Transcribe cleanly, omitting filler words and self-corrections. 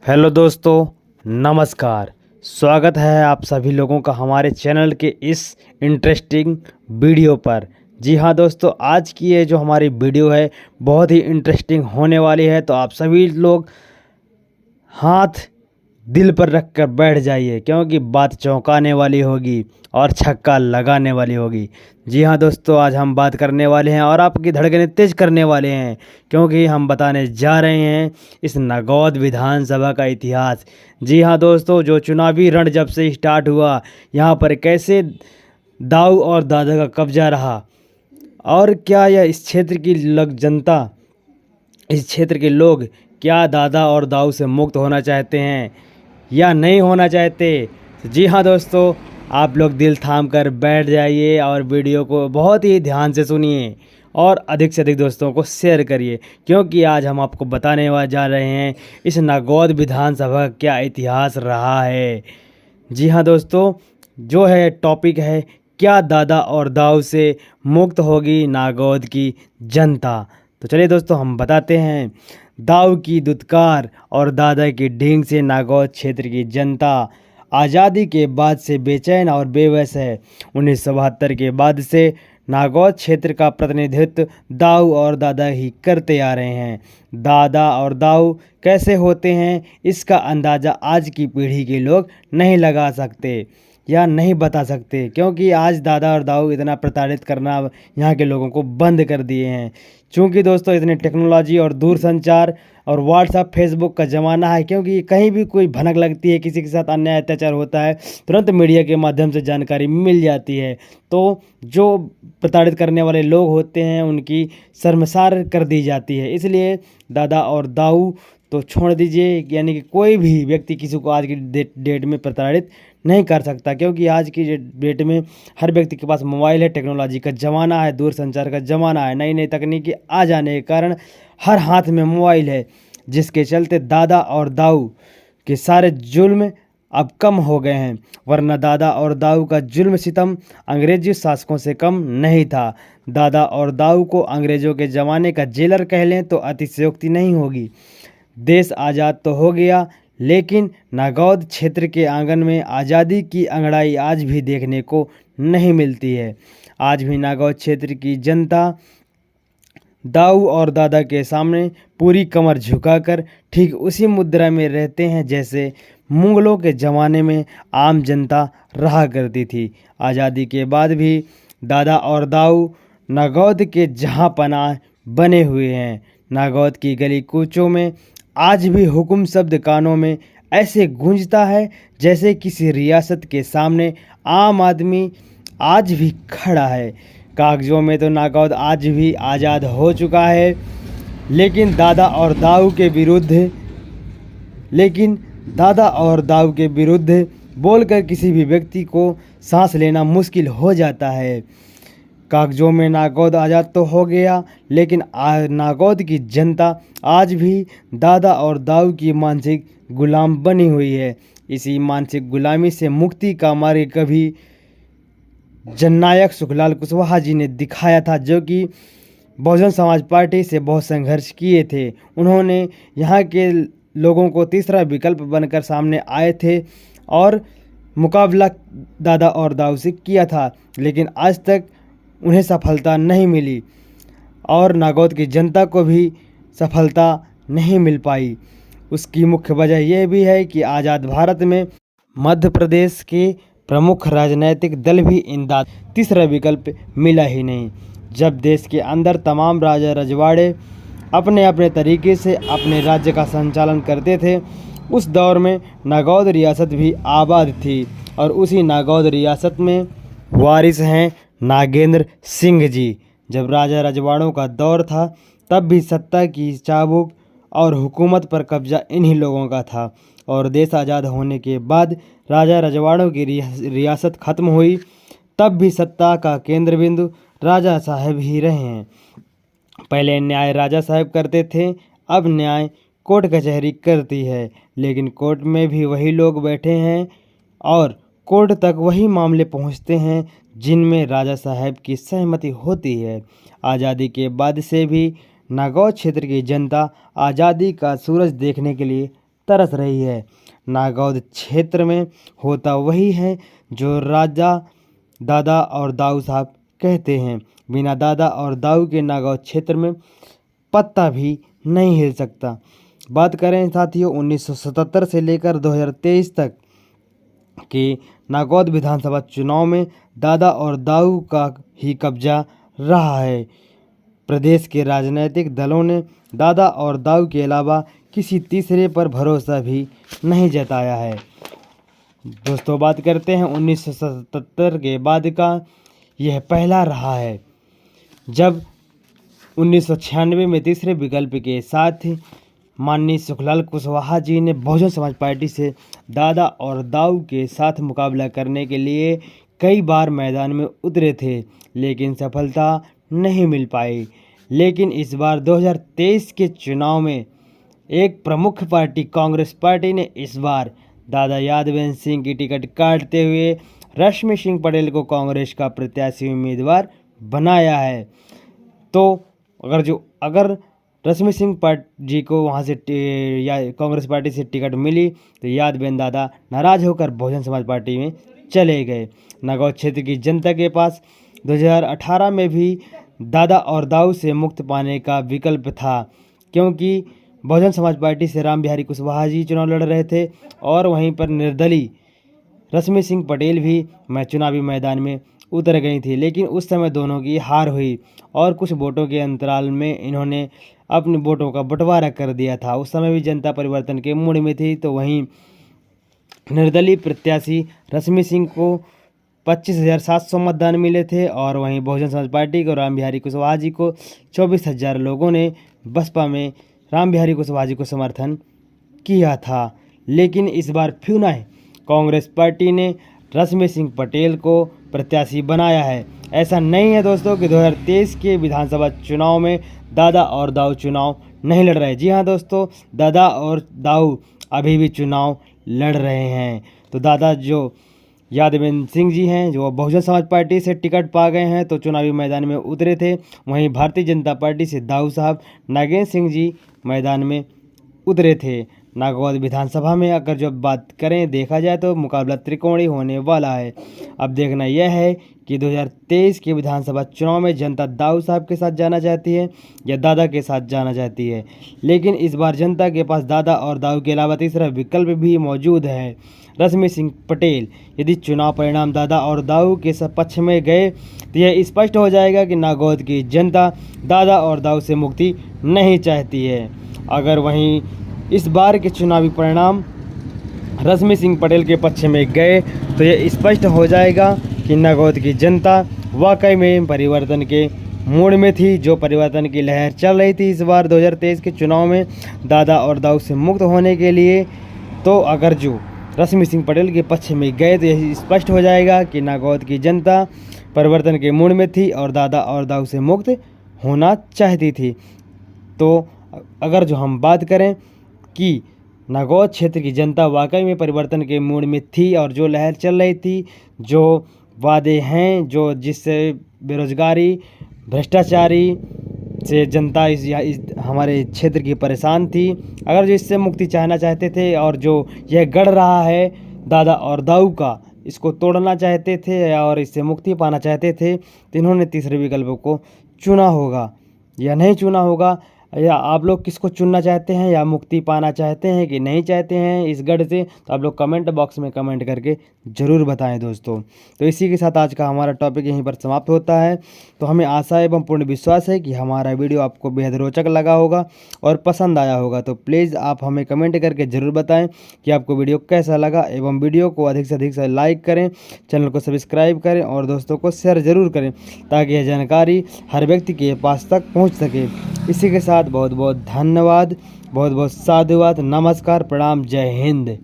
Hello दोस्तों, नमस्कार। स्वागत है आप सभी लोगों का हमारे चैनल के इस इंटरेस्टिंग वीडियो पर। जी हाँ दोस्तों, आज की ये जो हमारी वीडियो है बहुत ही इंटरेस्टिंग होने वाली है, तो आप सभी लोग हाथ दिल पर रख कर बैठ जाइए, क्योंकि बात चौंकाने वाली होगी और छक्का लगाने वाली होगी। जी हाँ दोस्तों, आज हम बात करने वाले हैं और आपकी धड़कनें तेज करने वाले हैं, क्योंकि हम बताने जा रहे हैं इस नागौद विधानसभा का इतिहास। जी हाँ दोस्तों, जो चुनावी रण जब से स्टार्ट हुआ, यहाँ पर कैसे दाऊ और दादा का कब्जा रहा, और क्या यह इस क्षेत्र की जनता, इस क्षेत्र के लोग क्या दादा और दाऊ से मुक्त होना चाहते हैं या नहीं होना चाहते। जी हाँ दोस्तों, आप लोग दिल थाम कर बैठ जाइए और वीडियो को बहुत ही ध्यान से सुनिए और अधिक से अधिक दोस्तों को शेयर करिए, क्योंकि आज हम आपको बताने जा रहे हैं इस नागौद विधानसभा का क्या इतिहास रहा है। जी हाँ दोस्तों, जो है टॉपिक है, क्या दादा और दाऊ से मुक्त होगी नागौद की जनता। तो चलिए दोस्तों, हम बताते हैं। दाऊ की दुत्कार और दादा की ढींग से नागौद क्षेत्र की जनता आज़ादी के बाद से बेचैन और बेबस है। 1972 के बाद से नागौद क्षेत्र का प्रतिनिधित्व दाऊ और दादा ही करते आ रहे हैं। दादा और दाऊ कैसे होते हैं, इसका अंदाज़ा आज की पीढ़ी के लोग नहीं लगा सकते या नहीं बता सकते, क्योंकि आज दादा और दाऊ इतना प्रताड़ित करना यहाँ के लोगों को बंद कर दिए हैं। चूँकि दोस्तों इतनी टेक्नोलॉजी और दूरसंचार और व्हाट्सअप फेसबुक का ज़माना है, क्योंकि कहीं भी कोई भनक लगती है, किसी के साथ अन्याय अत्याचार होता है, तुरंत मीडिया के माध्यम से जानकारी मिल जाती है। तो जो प्रताड़ित करने वाले लोग होते हैं उनकी शर्मसार कर दी जाती है। इसलिए दादा और दाऊ तो छोड़ दीजिए, यानी कि कोई भी व्यक्ति किसी को आज की डेट में प्रताड़ित नहीं कर सकता, क्योंकि आज की डेट में हर व्यक्ति के पास मोबाइल है, टेक्नोलॉजी का ज़माना है, दूरसंचार का ज़माना है। नई नई तकनीकी आ जाने के कारण हर हाथ में मोबाइल है, जिसके चलते दादा और दाऊ के सारे जुल्म अब कम हो गए हैं। वरना दादा और दाऊ का जुल्म सितम अंग्रेजी शासकों से कम नहीं था। दादा और दाऊ को अंग्रेज़ों के ज़माने का जेलर कह लें तो अतिशयोक्ति नहीं होगी। देश आज़ाद तो हो गया, लेकिन नागौद क्षेत्र के आंगन में आज़ादी की अंगड़ाई आज भी देखने को नहीं मिलती है। आज भी नागौद क्षेत्र की जनता दाऊ और दादा के सामने पूरी कमर झुकाकर ठीक उसी मुद्रा में रहते हैं जैसे मुगलों के ज़माने में आम जनता रहा करती थी। आज़ादी के बाद भी दादा और दाऊ नागौद के जहाँ पनाह बने हुए हैं। नागौद की गली कूचों में आज भी हुक्म शब्द कानों में ऐसे गूंजता है जैसे किसी रियासत के सामने आम आदमी आज भी खड़ा है। कागजों में तो नागौद आज भी आज़ाद हो चुका है, लेकिन दादा और दाऊ के विरुद्ध बोलकर किसी भी व्यक्ति को सांस लेना मुश्किल हो जाता है। कागजों में नागौद आज़ाद तो हो गया, लेकिन नागौद की जनता आज भी दादा और दाऊ की मानसिक गुलाम बनी हुई है। इसी मानसिक गुलामी से मुक्ति का मार्ग कभी जननायक सुखलाल कुशवाहा जी ने दिखाया था, जो कि बहुजन समाज पार्टी से बहुत संघर्ष किए थे। उन्होंने यहाँ के लोगों को तीसरा विकल्प बनकर सामने आए थे और मुकाबला दादा और दाऊ से किया था, लेकिन आज तक उन्हें सफलता नहीं मिली और नागौद की जनता को भी सफलता नहीं मिल पाई। उसकी मुख्य वजह यह भी है कि आज़ाद भारत में मध्य प्रदेश के प्रमुख राजनीतिक दल भी इमदाद तीसरा विकल्प मिला ही नहीं। जब देश के अंदर तमाम राजा रजवाड़े अपने अपने तरीके से अपने राज्य का संचालन करते थे, उस दौर में नागौद रियासत भी आबाद थी और उसी नागौद रियासत में वारिस हैं नागेंद्र सिंह जी। जब राजा रजवाड़ों का दौर था, तब भी सत्ता की चाबुक और हुकूमत पर कब्जा इन्हीं लोगों का था, और देश आज़ाद होने के बाद राजा रजवाड़ों की रियासत ख़त्म हुई, तब भी सत्ता का केंद्र बिंदु राजा साहब ही रहे हैं। पहले न्याय राजा साहब करते थे, अब न्याय कोर्ट कचहरी करती है, लेकिन कोर्ट में भी वही लोग बैठे हैं और कोर्ट तक वही मामले पहुंचते हैं जिनमें राजा साहब की सहमति होती है। आज़ादी के बाद से भी नागौद क्षेत्र की जनता आज़ादी का सूरज देखने के लिए तरस रही है। नागौद क्षेत्र में होता वही है जो राजा दादा और दाऊ साहब कहते हैं। बिना दादा और दाऊ के नागौद क्षेत्र में पत्ता भी नहीं हिल सकता। बात करें साथियों 1977 से लेकर 2023 तक के नागौद विधानसभा चुनाव में दादा और दाऊ का ही कब्जा रहा है। प्रदेश के राजनीतिक दलों ने दादा और दाऊ के अलावा किसी तीसरे पर भरोसा भी नहीं जताया है। दोस्तों बात करते हैं 1977 के बाद का, यह पहला रहा है जब 1996 में तीसरे विकल्प के साथ माननीय सुखलाल कुशवाहा जी ने बहुजन समाज पार्टी से दादा और दाऊ के साथ मुकाबला करने के लिए कई बार मैदान में उतरे थे, लेकिन सफलता नहीं मिल पाई। लेकिन इस बार 2023 के चुनाव में एक प्रमुख पार्टी कांग्रेस पार्टी ने इस बार दादा यादवेंद्र सिंह की टिकट काटते हुए रश्मि सिंह पटेल को कांग्रेस का प्रत्याशी उम्मीदवार बनाया है। तो अगर रश्मि सिंह जी को वहां से कांग्रेस पार्टी से टिकट मिली तो यादवेंद्र दादा नाराज होकर बहुजन समाज पार्टी में चले गए। नागौद क्षेत्र की जनता के पास 2018 में भी दादा और दाऊ से मुक्त पाने का विकल्प था, क्योंकि बहुजन समाज पार्टी से राम बिहारी कुशवाहा जी चुनाव लड़ रहे थे और वहीं पर निर्दलीय रश्मि सिंह पटेल भी चुनावी मैदान में उतर गई थी। लेकिन उस समय दोनों की हार हुई और कुछ वोटों के अंतराल में इन्होंने अपने वोटों का बंटवारा कर दिया था। उस समय भी जनता परिवर्तन के मूड में थी। तो वहीं निर्दलीय प्रत्याशी रश्मि सिंह को 25,700 मतदान मिले थे और वहीं बहुजन समाज पार्टी को राम बिहारी कुशवाहा जी को 24,000 लोगों ने बसपा में राम बिहारी कुशवाहा जी को समर्थन किया था। लेकिन इस बार फिर ना कांग्रेस पार्टी ने रश्मि सिंह पटेल को प्रत्याशी बनाया है। ऐसा नहीं है दोस्तों कि 2023 के विधानसभा चुनाव में दादा और दाऊ चुनाव नहीं लड़ रहे। जी हाँ दोस्तों, दादा और दाऊ अभी भी चुनाव लड़ रहे हैं। तो दादा जो यादवेंद्र सिंह जी हैं जो बहुजन समाज पार्टी से टिकट पा गए हैं तो चुनावी मैदान में उतरे थे। वहीं भारतीय जनता पार्टी से दाऊ साहब नागेंद्र सिंह जी मैदान में उतरे थे। नागौद विधानसभा में अगर जब बात करें देखा जाए तो मुकाबला त्रिकोणीय होने वाला है। अब देखना यह है कि 2023 के विधानसभा चुनाव में जनता दाऊ साहब के साथ जाना चाहती है या दादा के साथ जाना चाहती है। लेकिन इस बार जनता के पास दादा और दाऊ के अलावा तीसरा विकल्प भी मौजूद है, रश्मि सिंह पटेल। यदि चुनाव परिणाम दादा और दाऊ के पक्ष में गए तो यह स्पष्ट हो जाएगा कि नागौद की जनता दादा और दाऊ से मुक्ति नहीं चाहती है। अगर वहीं इस बार के चुनावी परिणाम रश्मि सिंह पटेल के पक्ष में गए तो यह स्पष्ट हो जाएगा कि नागौद की जनता वाकई में परिवर्तन के मूड में थी। जो परिवर्तन की लहर चल रही थी इस बार 2023 के चुनाव में दादा और दाऊ से मुक्त होने के लिए, तो अगर जो रश्मि सिंह पटेल के पक्ष में गए तो यह स्पष्ट हो जाएगा कि नागौद की जनता परिवर्तन के मूड में थी और दादा और दाऊ से मुक्त होना चाहती थी। तो अगर जो हम बात करें कि नागौद क्षेत्र की जनता वाकई में परिवर्तन के मूड में थी और जो लहर चल रही थी, जो वादे हैं, जो जिससे बेरोजगारी भ्रष्टाचारी से जनता इस हमारे क्षेत्र की परेशान थी, अगर जो इससे मुक्ति चाहना चाहते थे और जो यह गढ़ रहा है दादा और दाऊ का, इसको तोड़ना चाहते थे और इससे मुक्ति पाना चाहते थे, तो इन्होंने तीसरे विकल्प को चुना होगा या नहीं चुना होगा। या आप लोग किसको चुनना चाहते हैं, या मुक्ति पाना चाहते हैं कि नहीं चाहते हैं इस गढ़ से, तो आप लोग कमेंट बॉक्स में कमेंट करके ज़रूर बताएं दोस्तों। तो इसी के साथ आज का हमारा टॉपिक यहीं पर समाप्त होता है। तो हमें आशा एवं पूर्ण विश्वास है कि हमारा वीडियो आपको बेहद रोचक लगा होगा और पसंद आया होगा। तो प्लीज़ आप हमें कमेंट करके ज़रूर बताएँ कि आपको वीडियो कैसा लगा एवं वीडियो को अधिक से अधिक लाइक करें, चैनल को सब्सक्राइब करें और दोस्तों को शेयर ज़रूर करें ताकि यह जानकारी हर व्यक्ति के पास तक पहुँच सके। इसी के साथ बहुत बहुत धन्यवाद, बहुत बहुत साधुवाद, नमस्कार, प्रणाम, जय हिंद।